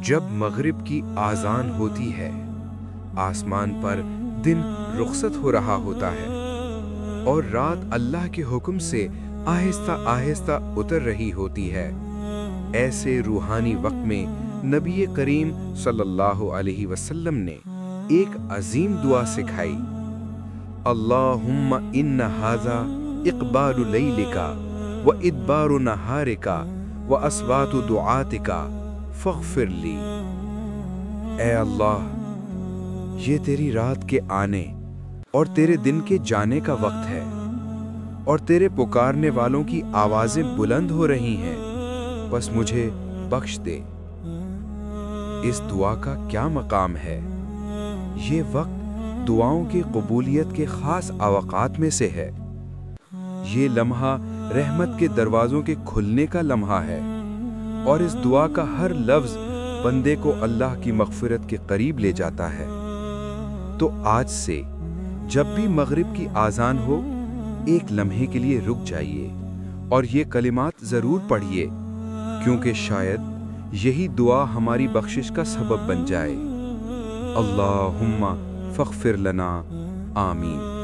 جب مغرب کی آذان ہوتی ہے، آسمان پر دن رخصت ہو رہا ہوتا ہے اور رات اللہ کے حکم سے آہستہ آہستہ اتر رہی ہوتی ہے۔ ایسے روحانی وقت میں نبی کریم صلی اللہ علیہ وسلم نے ایک عظیم دعا سکھائی: اللہم ان ھذا اقبال لیلک و ادبار نہارک و اصوات دعاتک فاغفر لی۔ اے اللہ، یہ تیری رات کے آنے اور تیرے دن کے جانے کا وقت ہے، اور تیرے پکارنے والوں کی آوازیں بلند ہو رہی ہیں، بس مجھے بخش دے۔ اس دعا کا کیا مقام ہے! یہ وقت دعاؤں کی قبولیت کے خاص اوقات میں سے ہے۔ یہ لمحہ رحمت کے دروازوں کے کھلنے کا لمحہ ہے، اور اس دعا کا ہر لفظ بندے کو اللہ کی مغفرت کے قریب لے جاتا ہے۔ تو آج سے جب بھی مغرب کی آذان ہو، ایک لمحے کے لیے رک جائیے اور یہ کلمات ضرور پڑھیے، کیونکہ شاید یہی دعا ہماری بخشش کا سبب بن جائے۔ اللہم فاغفر لنا، آمین۔